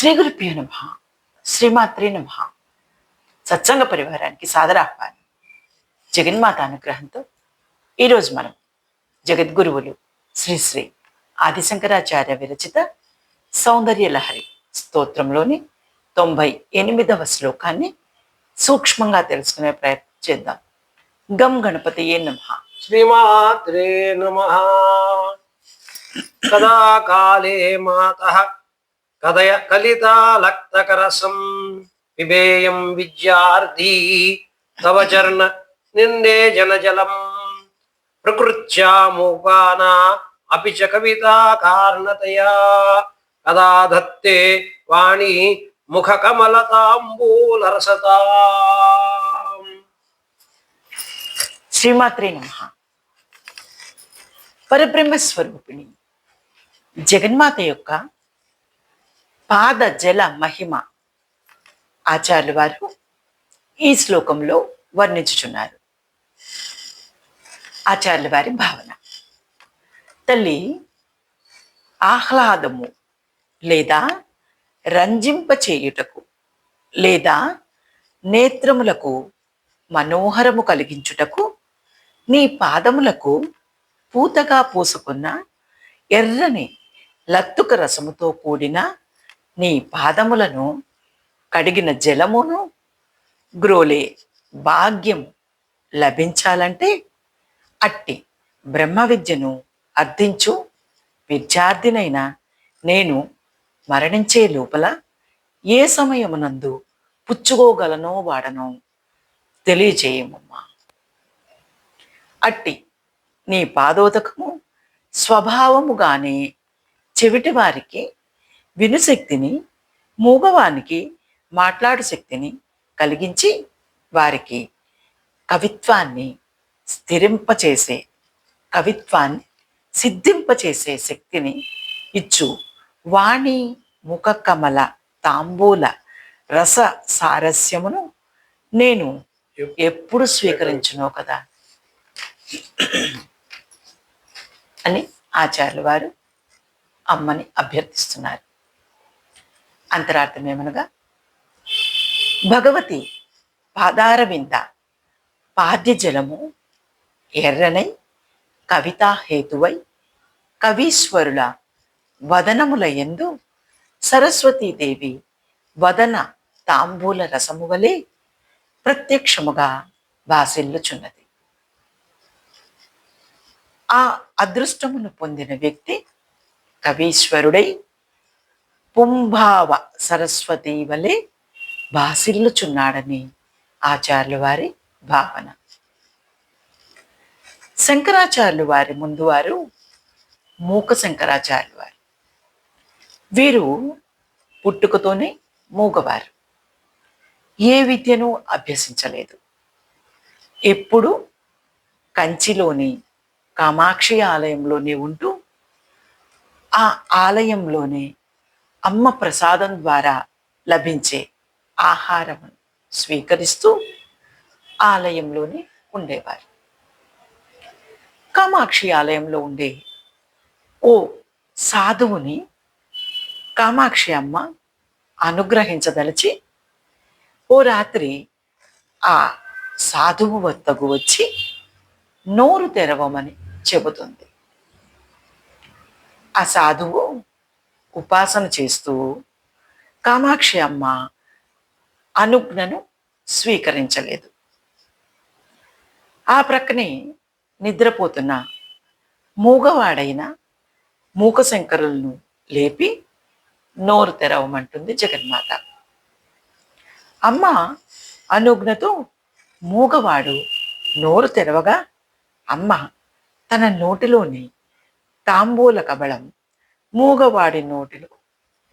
శ్రీ గురుభ్యో నమః. శ్రీమాత్రే నమః. సత్సంగ పరివారానికి సాదర ఆహ్వానం. జగన్మాత అనుగ్రహంతో ఈరోజు మనం జగద్గురువులు శ్రీ శ్రీ ఆదిశంకరాచార్య విరచిత సౌందర్య లహరి స్తోత్రంలోని 98వ శ్లోకాన్ని సూక్ష్మంగా తెలుసుకునే ప్రయత్నం చేద్దాం. గం గణపతియే నమః. శ్రీమాత్రే నమః. కదా కాలే మాతః కదయ కలితాలక్తకరసం పిబేయం విద్యార్థి తవ చరణ నిందే జనజలం ప్రకృత్యామూపానా అపి చ కవితా కారణతయా కదా దత్తే వాణి ముఖ కమలతాంబూలరసతా. శ్రీమాత్రే నమః. పరబ్రహ్మ స్వరూపిణి జగన్మాత యొక్క పాద జల మహిమ ఆచార్యుల వారు ఈ శ్లోకంలో వర్ణించుచున్నారు. ఆచార్యుల వారి భావన: తల్లి ఆహ్లాదము లేదా రంజింపచేయుటకు లేదా నేత్రములకు మనోహరము కలిగించుటకు నీ పాదములకు పూతగా పూసుకున్న ఎర్రని లత్తుక రసముతో కూడిన నీ పాదములను కడిగిన జలమును గ్రోలే భాగ్యము లభించాలంటే అట్టి బ్రహ్మ విద్యను అర్థించు విద్యార్థినైన నేను మరణించే లోపల ఏ సమయమునందు పుచ్చుకోగలనో వాడనో తెలియజేయమమ్మా. అట్టి నీ పాదోదకము స్వభావముగానే చెవిటి వారికి వినుశక్తిని, మూగవానికి మాట్లాడు శక్తిని కలిగించి వారికి కవిత్వాన్ని సిద్ధింపచేసే శక్తిని ఇచ్చు వాణి ముఖ కమల తాంబూల రస సారస్యమును నేను ఎప్పుడు స్వీకరించునో కదా అని ఆచార్యుల వారు అమ్మని అభ్యర్థిస్తున్నారు. అంతరార్థం ఏమనగా, భగవతి పాదారవింద పాద్య జలము ఎర్రనై కవితా హేతువై కవీశ్వరుల వదనముల యందు సరస్వతీదేవి వదన తాంబూల రసము వలె ప్రత్యక్షముగా భాసిల్లుచున్నది. ఆ అదృష్టమును పొందిన వ్యక్తి కవీశ్వరుడై పుంభావ సరస్వతి వలె భాసిల్లుచున్నాడని ఆచార్యుల వారి భావన. శంకరాచార్యులు వారి ముందు వారు మూక శంకరాచార్యులు వారు. వీరు పుట్టుకతోనే మూగవారు. ఏ విద్యను అభ్యసించలేదు. ఎప్పుడు కంచిలోని కామాక్షి ఆలయంలోనే ఉంటూ ఆ ఆలయంలోనే అమ్మ ప్రసాదం ద్వారా లభించే ఆహారం స్వీకరిస్తూ ఆలయంలోనే ఉండేవారు. కామాక్షి ఆలయంలో ఉండే ఓ సాధువుని కామాక్షి అమ్మ అనుగ్రహించదలిచి ఓ రాత్రి ఆ సాధువు వద్దకు వచ్చి నోరు తెరవమని చెబుతుంది. ఆ సాధువు ఉపాసన చేస్తూ కామాక్షి అమ్మ అనుజ్ఞను స్వీకరించలేదు. ఆ ప్రక్కనే నిద్రపోతున్న మూగవాడైన మూకశంకరులను లేపి నోరు తెరవమంటుంది జగన్మాత. అమ్మ అనుజ్ఞతో మూగవాడు నోరు తెరవగా అమ్మ తన నోటిలోని తాంబూల కబళం మూగవాడి నోటిలో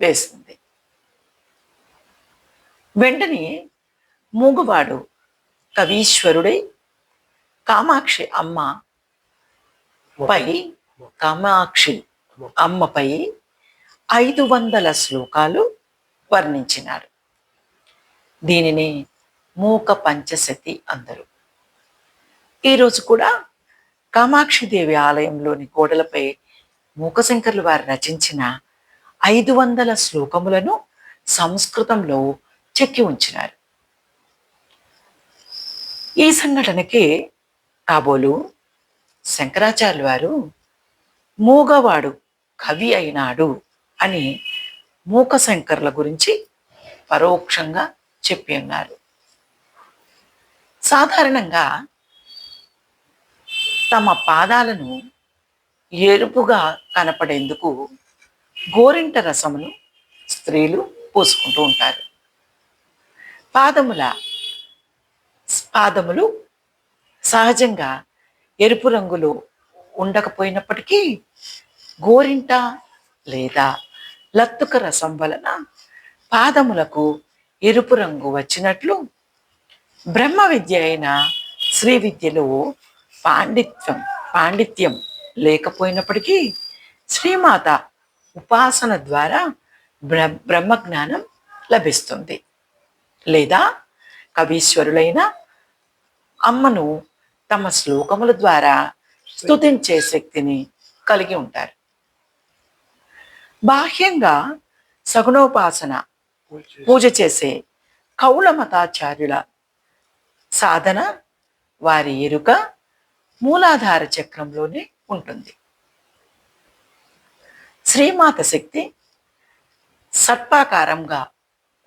వేసింది. వెంటనే మూగవాడు కవీశ్వరుడై కామాక్షి అమ్మపై 500 శ్లోకాలు వర్ణించినాడు. దీనిని మూక పంచశతి అందరు. ఈరోజు కూడా కామాక్షిదేవి ఆలయంలోని గోడలపై మూకశంకర్లు వారు రచించిన 500 శ్లోకములను సంస్కృతంలో చెక్కి ఉంచినారు. ఈ సంఘటనకి కాబోలు శంకరాచార్యులు వారు మూగవాడు కవి అయినాడు అని మూక శంకర్ల గురించి పరోక్షంగా చెప్పి ఉన్నారు. సాధారణంగా తమ పాదాలను ఎరుపుగా కనపడేందుకు గోరింట రసమును స్త్రీలు పూసుకుంటూ ఉంటారు. పాదములు సహజంగా ఎరుపు రంగులో ఉండకపోయినప్పటికీ గోరింట లేదా లత్తుక రసం వలన పాదములకు ఎరుపు రంగు వచ్చినట్లు బ్రహ్మ విద్య అయిన శ్రీ విద్యలో పాండిత్యం లేకపోయినప్పటికీ శ్రీమాత ఉపాసన ద్వారా బ్రహ్మజ్ఞానం లభిస్తుంది. లేదా కవీశ్వరులైన అమ్మను తమ శ్లోకముల ద్వారా స్తుతించే శక్తిని కలిగి ఉంటారు. బాహ్యంగా సగుణోపాసన పూజ చేసే కౌల మతాచార్యుల సాధన వారి ఎరుక మూలాధార చక్రంలోనే ఉంటుంది. శ్రీమాత శక్తి సర్పాకారంగా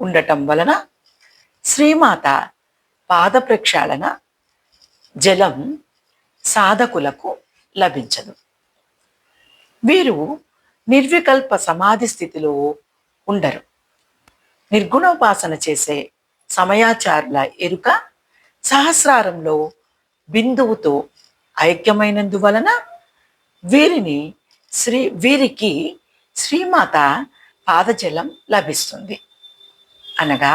ఉండటం వలన శ్రీమాత పాద ప్రక్షాళన జలం సాధకులకు లభించదు. వీరు నిర్వికల్ప సమాధి స్థితిలో ఉండరు. నిర్గుణోపాసన చేసే సమయాచారుల ఎరుక సహస్రారంలో బిందువుతో ఐక్యమైనందువలన వీరికి శ్రీమాత పాదజలం లభిస్తుంది. అనగా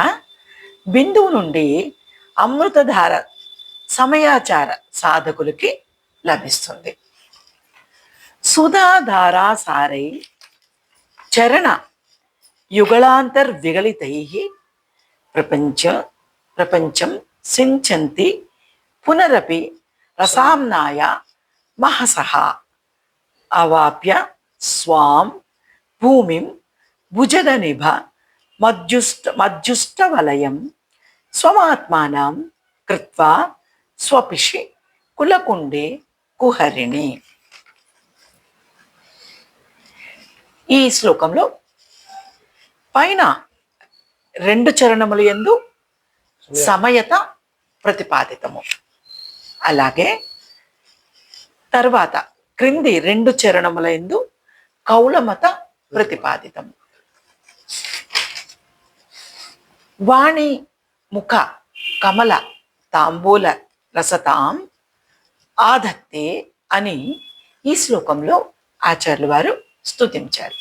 బిందువు నుండి అమృతధార సమయాచార సాధకులకి లభిస్తుంది. సుధాధారాసారై చరణ యుగళాంతర్విగళితై ప్రపంచం సించంతి పునరపి రసాంనాయ మహసః అవాప్య స్వాం భూమిం భుజగనిభ మజ్జుష్టవలయం స్వమాత్మానం కృత్వా స్వపిషి కులకుండే కుహరిణి. ఈ శ్లోకంలో పైన 2 చరణములు యందు సమయత ప్రతిపాదితము, అలాగే తర్వాత క్రింది 2 చరణముల యందు కౌలమత ప్రతిపాదితము. వాణి ముఖ కమల తాంబూల రసతాం ఆధత్తే అని ఈ శ్లోకంలో ఆచార్యులు వారు స్తుతించారు.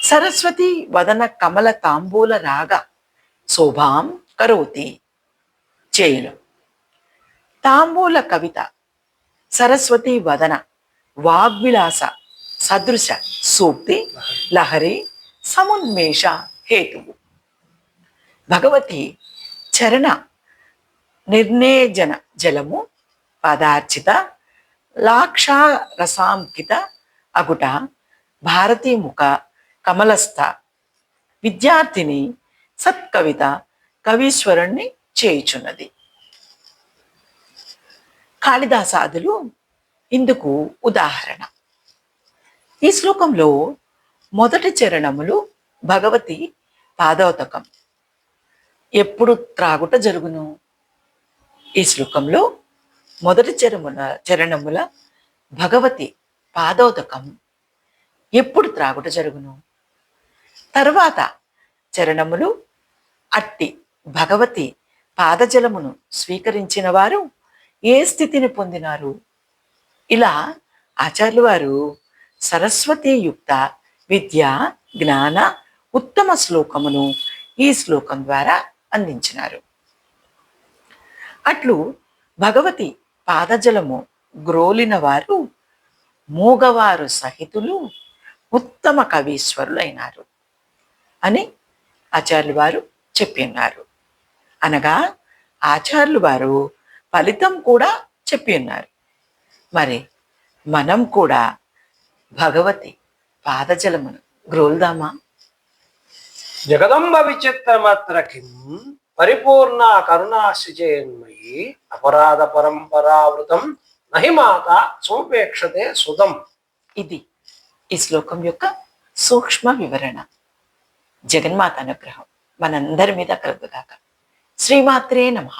సరస్వతి వదన కమల తాంబూల రాగ శోభాం కరోతి చేయును. తాంబూల కవిత సరస్వతి వదన వాగ్విలాస సదృశ సూక్తి లహరి సమున్మేష హేతువు. భగవతి చరణ నిర్ణేజన జలము పదార్చిత లాక్షారసాంకిత అగుట భారతీముఖ కమలస్థ విద్యార్థిని సత్కవిత కవీశ్వరుణ్ణి చేయుచున్నది. కాళిదాసాదులు ఇందుకు ఉదాహరణ. ఈ శ్లోకంలో మొదటి చరణములు భగవతి పాదోదకం ఎప్పుడు త్రాగుట జరుగును? ఈ శ్లోకంలో మొదటి చరణముల భగవతి పాదోదకం ఎప్పుడు త్రాగుట జరుగును? తర్వాత చరణములు అట్టి భగవతి పాదజలమును స్వీకరించిన వారు ఏ స్థితిని పొందినారు? ఇలా ఆచార్యులు వారు సరస్వతీయుక్త విద్య జ్ఞాన ఉత్తమ శ్లోకమును ఈ శ్లోకం ద్వారా అందించినారు. అట్లు భగవతి పాదజలము గ్రోలిన వారు మూగవారు సహితులు ఉత్తమ కవీశ్వరులైనారు అని ఆచార్యులు వారు చెప్పి ఉన్నారు. అనగా ఆచార్యులు వారు ఫలితం కూడా చెప్పి ఉన్నారు. మరి మనం కూడా భగవతి పాదజలమును గ్రోల్దామా? జగదంబ విచిత్రమత్ర కిం పరిపూర్ణ కరుణాశ్రిచేన్మయి అపరాధ పరంపరావృతం నహి మాత సోపేక్షతే సుతం. ఇది ఈ శ్లోకం యొక్క సూక్ష్మ వివరణ. జగన్మాత అనుగ్రహం మనందరి మీద కలుగుగాక. శ్రీమాత్రే నమః.